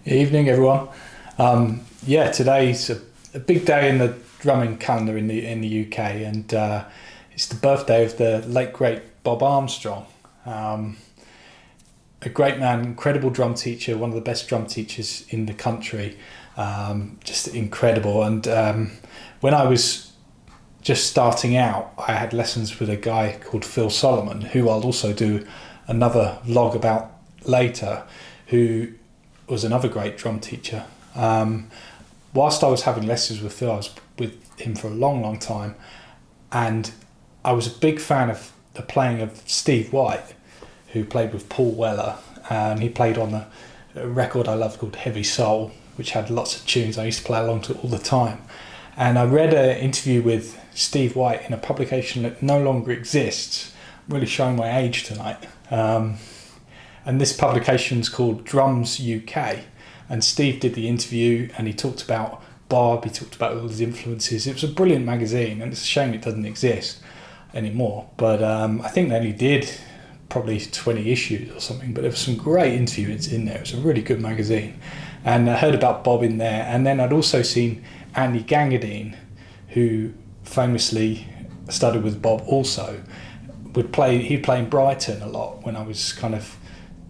Evening, everyone. Today's a big day in the drumming calendar in the UK, and it's the birthday of the late great Bob Armstrong. A great man, incredible drum teacher, one of the best drum teachers in the country. Just incredible. And when I was just starting out, I had lessons with a guy called Phil Solomon, who I'll also do another vlog about later, who was another great drum teacher. Whilst I was having lessons with Phil, I was with him for a long time, and I was a big fan of the playing of Steve White, who played with Paul Weller, and he played on a record I loved called Heavy Soul, which had lots of tunes I used to play along to all the time. And I read an interview with Steve White in a publication that no longer exists. I'm really showing my age tonight. And this publication's called Drums UK, and Steve did the interview, and he talked about Bob, he talked about all his influences. It was a brilliant magazine, and it's a shame it doesn't exist anymore, but I think they only did probably 20 issues or something, but there were some great interviews in there. It was a really good magazine, and I heard about Bob in there. And then I'd also seen Andy Gangadine, who famously studied with Bob also. He'd play in Brighton a lot when I was kind of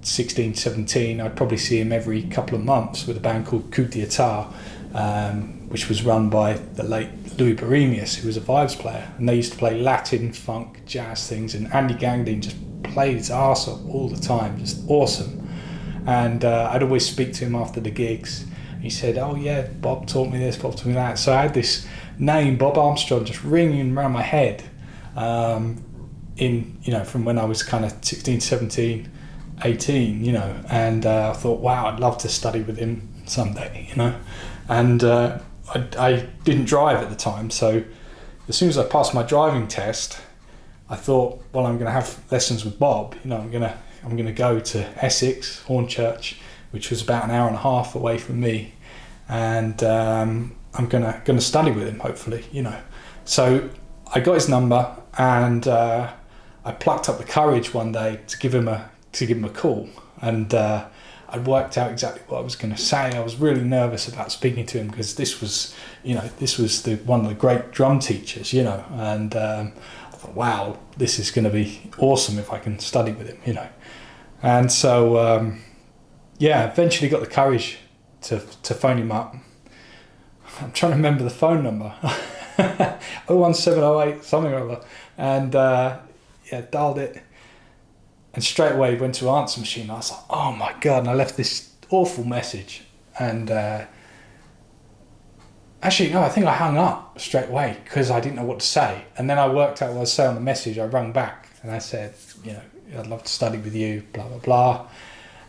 16, 17. I'd probably see him every couple of months with a band called Coup d'Etat, which was run by the late Louis Boremius, who was a vibes player, and they used to play Latin, funk, jazz things, and Andy Gangadine just played his arse off all the time, just awesome. And I'd always speak to him after the gigs. He said, "Oh yeah, Bob taught me this, Bob taught me that." So I had this name, Bob Armstrong, just ringing around my head, from when I was kind of 16, 17, 18, and I thought, wow, I'd love to study with him someday, and I didn't drive at the time, so as soon as I passed my driving test, I thought, well, I'm going to have lessons with Bob. I'm going to go to Essex, Hornchurch, which was about an hour and a half away from me, and I'm going to study with him, hopefully, So I got his number, and I plucked up the courage one day to give him a call, and I'd worked out exactly what I was going to say. I was really nervous about speaking to him because this was one of the great drum teachers, and I thought, wow, this is going to be awesome if I can study with him, And so, eventually got the courage to phone him up. I'm trying to remember the phone number, 01708 something or other, and dialed it. And straight away went to answer machine. I was like, oh my God. And I left this awful message. And I think I hung up straight away because I didn't know what to say. And then I worked out what to say on the message. I rung back and I said, I'd love to study with you, blah, blah, blah.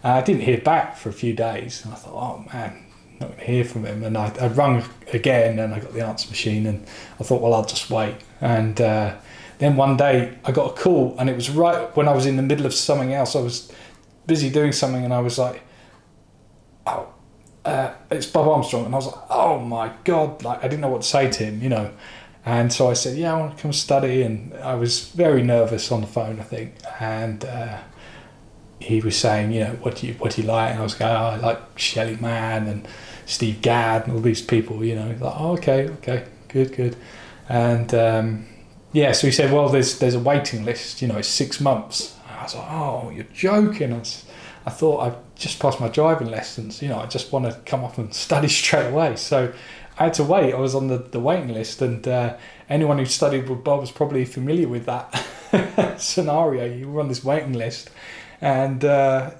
And I didn't hear back for a few days. And I thought, oh man, not going to hear from him. And I rung again and I got the answer machine. And I thought, well, I'll just wait. And then one day I got a call, and it was right when I was in the middle of something else. I was busy doing something, and I was like, "Oh, it's Bob Armstrong." And I was like, "Oh my God!" Like I didn't know what to say to him, And so I said, "Yeah, I want to come study." And I was very nervous on the phone, I think. And he was saying, what do you like? And I was going, "Oh, I like Shelly Manne and Steve Gadd and all these people." He's like, "Oh, okay, good." And so he said, well, there's a waiting list, it's 6 months. And I was like, oh, you're joking. I thought I've just passed my driving lessons, I just want to come up and study straight away. So I had to wait. I was on the waiting list, and anyone who studied with Bob was probably familiar with that scenario. You were on this waiting list. And then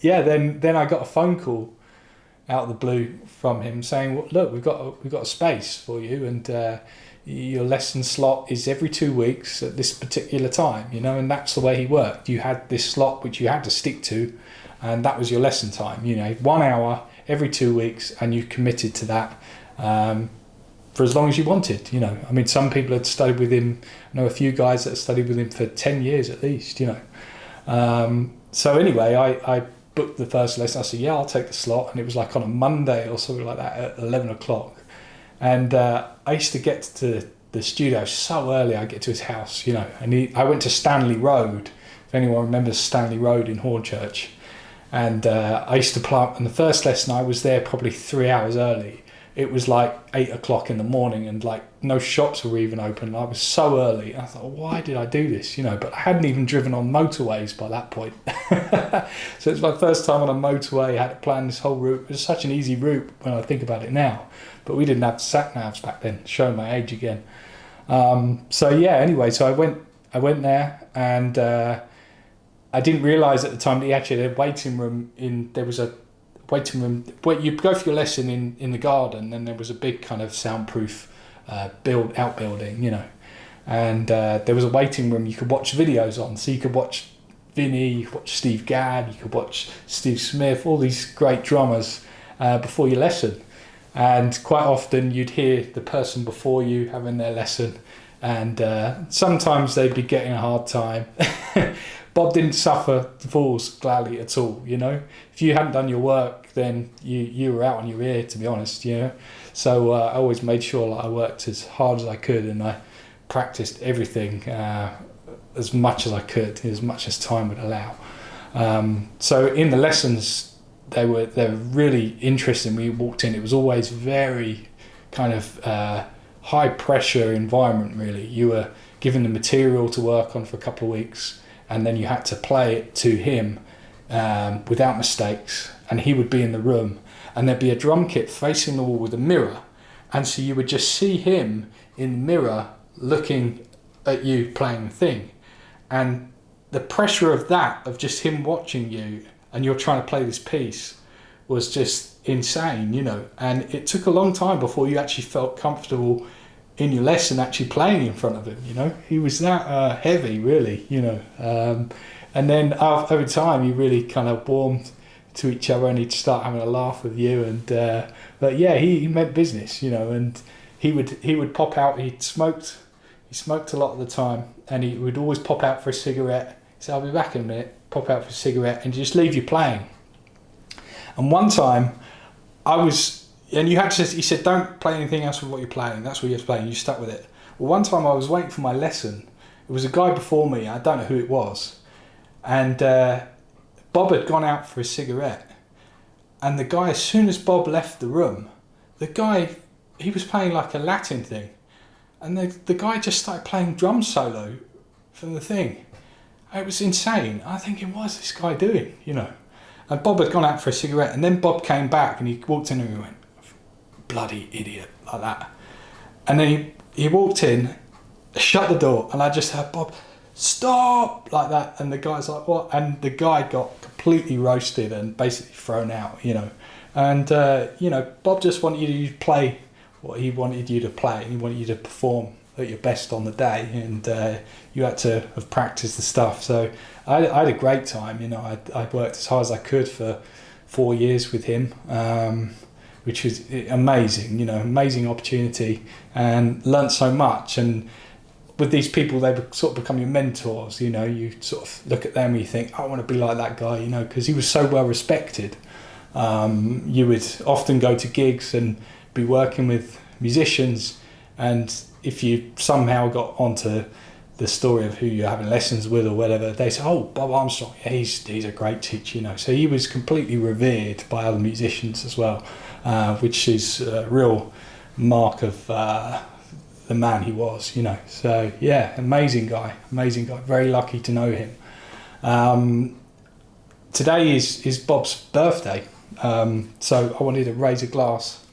I got a phone call out of the blue from him saying, well, look, we've got a space for you, and your lesson slot is every 2 weeks at this particular time, and that's the way he worked. You had this slot which you had to stick to, and that was your lesson time, 1 hour every 2 weeks, and you committed to that for as long as you wanted, I mean, some people had studied with him. I know a few guys that studied with him for 10 years at least, So anyway, I booked the first lesson. I said, yeah, I'll take the slot, and it was like on a Monday or something like that at 11 o'clock. And I used to get to the studio so early. I'd get to his house, and I went to Stanley Road, if anyone remembers Stanley Road in Hornchurch, And I used to play, and the first lesson I was there probably 3 hours early. It was like 8 o'clock in the morning, and like no shops were even open. I was so early. I thought, why did I do this? But I hadn't even driven on motorways by that point. So it's my first time on a motorway. I had to plan this whole route. It was such an easy route when I think about it now, but we didn't have sat navs back then. Showing my age again. So yeah. Anyway, so I went there, and I didn't realise at the time that he actually had a waiting room there was a waiting room where you'd go for your lesson in the garden, and there was a big kind of soundproof outbuilding, and there was a waiting room you could watch videos on. So you could watch Vinny, you could watch Steve Gadd, you could watch Steve Smith, all these great drummers before your lesson. And quite often you'd hear the person before you having their lesson, and sometimes they'd be getting a hard time. Bob didn't suffer fools gladly at all, If you hadn't done your work, then you were out on your ear, to be honest, So I always made sure that I worked as hard as I could, and I practiced everything as much as I could, as much as time would allow. So in the lessons, they were really interesting. When you walked in, it was always very kind of high pressure environment, really. You were given the material to work on for a couple of weeks, and then you had to play it to him without mistakes, and he would be in the room, and there'd be a drum kit facing the wall with a mirror, and so you would just see him in the mirror looking at you playing the thing, and the pressure of that, of just him watching you and you're trying to play this piece, was just insane, and it took a long time before you actually felt comfortable in your lesson actually playing in front of him. He was that heavy, really, and then over time you really kind of warmed to each other, and he'd start having a laugh with you, and but yeah, he meant business, and he would pop out. He smoked a lot of the time, and he would always pop out for a cigarette. He said, I'll be back in a minute. Pop out for a cigarette and just leave you playing. And one time he said, don't play anything else with what you're playing. That's what you're playing. You stuck with it. Well, one time I was waiting for my lesson. It was a guy before me. I don't know who it was. And Bob had gone out for a cigarette. And the guy, as soon as Bob left the room, he was playing like a Latin thing. And the guy just started playing drum solo from the thing. It was insane. I think, what's this guy doing, And Bob had gone out for a cigarette, and then Bob came back, and he walked in and he went, bloody idiot, like that. And then he walked in, shut the door, and I just heard Bob, stop, like that. And the guy's like, what? And the guy got completely roasted and basically thrown out, And, Bob just wanted you to play what he wanted you to play, and he wanted you to perform at your best on the day, and you had to have practiced the stuff. So I had a great time. I worked as hard as I could for 4 years with him, which was amazing. Amazing opportunity, and learnt so much. And with these people, they sort of become your mentors. You sort of look at them and you think, I want to be like that guy. Because he was so well respected. You would often go to gigs and be working with musicians, and if you somehow got onto the story of who you're having lessons with or whatever, they say, oh, Bob Armstrong, yeah, he's a great teacher, So he was completely revered by other musicians as well, which is a real mark of the man he was, So yeah, amazing guy, very lucky to know him. Today is Bob's birthday, so I wanted to raise a glass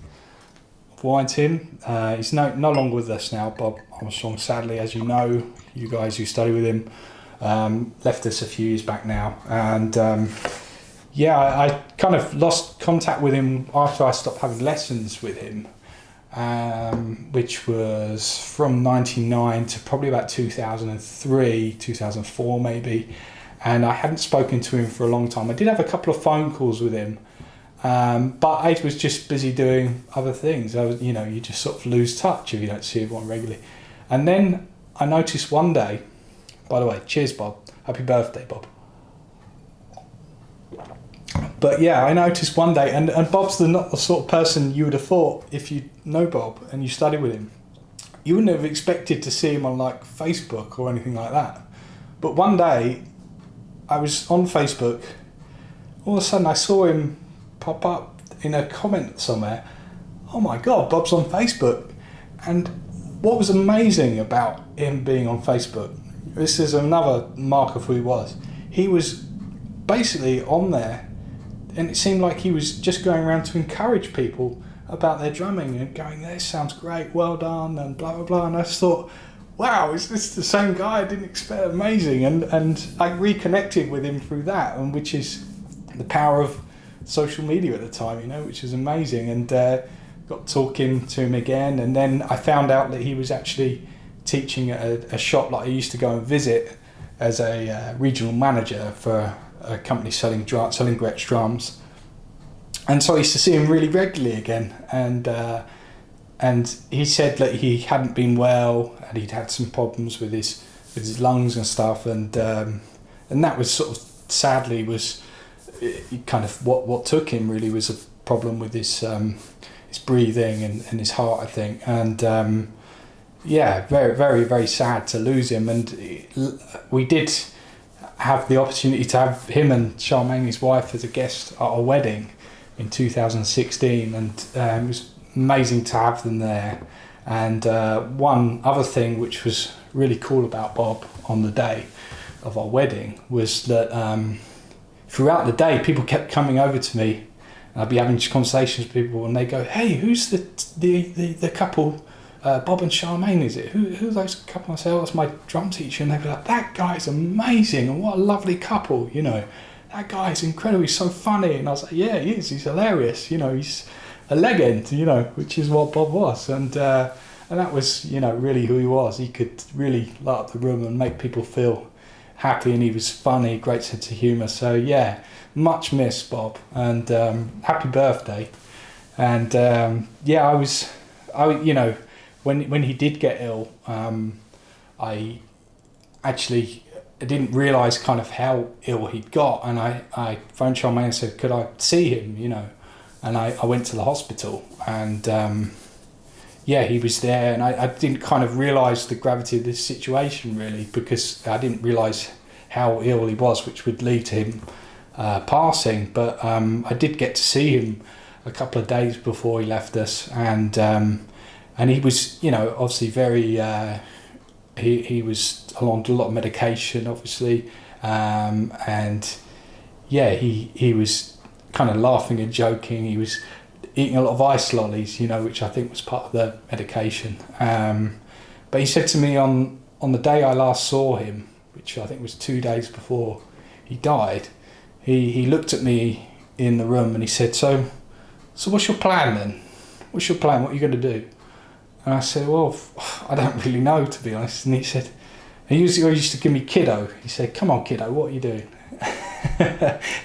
of wine to him. He's no longer with us now, Bob Armstrong, sadly, as you guys who study with him, left us a few years back now. And I kind of lost contact with him after I stopped having lessons with him, which was from 99 to probably about 2003, 2004 maybe. And I hadn't spoken to him for a long time. I did have a couple of phone calls with him, but I was just busy doing other things. You just sort of lose touch if you don't see everyone regularly. And then I noticed one day, by the way, cheers Bob, happy birthday Bob. But yeah, I noticed one day, and Bob's not the sort of person you would have thought, if you know Bob and you study with him, you wouldn't have expected to see him on like Facebook or anything like that. But one day I was on Facebook all of a sudden I saw him pop up in a comment somewhere. Oh my God, Bob's on Facebook. And what was amazing about him being on Facebook, this is another mark of who he was basically on there, and it seemed like he was just going around to encourage people about their drumming and going, this sounds great, well done, and blah, blah, blah. And I just thought, wow, is this the same guy? I didn't expect. Amazing. And I reconnected with him through that, and which is the power of social media at the time, you know, which is amazing. And got talking to him again, and then I found out that he was actually teaching at a shop that I used to go and visit as a regional manager for a company selling Gretsch drums. And so I used to see him really regularly again, and he said that he hadn't been well, and he'd had some problems with his lungs and stuff, and that was sort of sadly was kind of what took him really, was a problem with his breathing and his heart, I think, and very, very, very sad to lose him. And we did have the opportunity to have him and Charmaine, his wife, as a guest at our wedding in 2016, and it was amazing to have them there. And one other thing which was really cool about Bob on the day of our wedding was that throughout the day people kept coming over to me, and I'd be having conversations with people, and they go, hey, who's the couple, Bob and Charmaine, is it? Who those couple? I say, oh, that's my drum teacher. And they'd be like, that guy's amazing, and what a lovely couple, you know. That guy's incredible, he's so funny. And I was like, yeah, he is, he's hilarious, you know, he's a legend, you know, which is what Bob was. And that was, you know, really who he was. He could really light up the room and make people feel happy, and he was funny, great sense of humour. So yeah, much missed, Bob, and happy birthday. And I you know, when he did get ill, I actually didn't realise kind of how ill he'd got, and I phoned Charmaine and said, could I see him, you know, and I went to the hospital, and he was there, and I didn't kind of realise the gravity of this situation really, because I didn't realise how ill he was, which would lead to him passing. But I did get to see him a couple of days before he left us, and he was, you know, obviously very he was on a lot of medication, obviously, and he was kind of laughing and joking. He was eating a lot of ice lollies, you know, which I think was part of the medication. But he said to me on the day I last saw him, which I think was 2 days before he died, he looked at me in the room and he said, so what's your plan then? What's your plan? What are you going to do? And I said, well, I don't really know, to be honest. And he said, he used to give me kiddo. He said, come on, kiddo, what are you doing?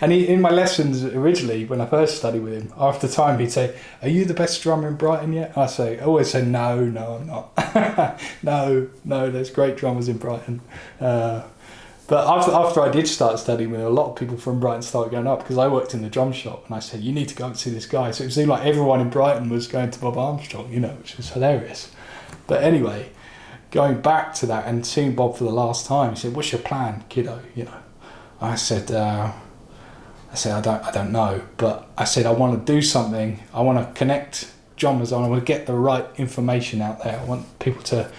And in my lessons originally, when I first studied with him, after time he'd say, are you the best drummer in Brighton yet? I always say, no, I'm not. no, there's great drummers in Brighton. But after I did start studying with him, a lot of people from Brighton started going up, because I worked in the drum shop, and I said, you need to go and see this guy. So it seemed like everyone in Brighton was going to Bob Armstrong, you know, which was hilarious. But anyway, going back to that and seeing Bob for the last time, he said, what's your plan, kiddo, you know? I said, I don't know, but I said, I want to do something. I want to connect drummers. I want to get the right information out there. I want people to,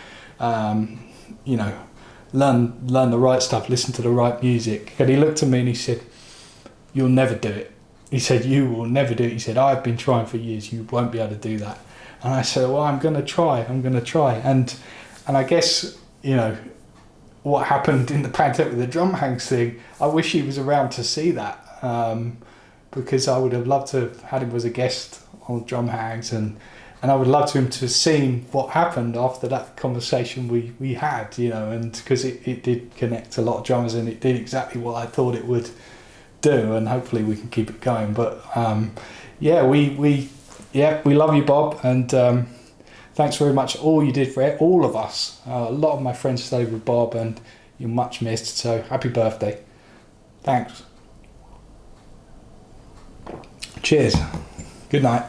you know, learn the right stuff, listen to the right music. And he looked at me and he said, you'll never do it. He said, you will never do it. He said, I've been trying for years. You won't be able to do that. And I said, well, I'm going to try. And I guess, you know, what happened in the pandemic with the drum hangs thing, I wish he was around to see that, because I would have loved to have had him as a guest on drum hangs, and I would love to him to have seen what happened after that conversation we had, you know, and because it did connect a lot of drummers, and it did exactly what I thought it would do, and hopefully we can keep it going. But we love you, Bob, and thanks very much all you did for all of us. A lot of my friends stayed with Bob, and you're much missed, so happy birthday. Thanks. Cheers. Good night.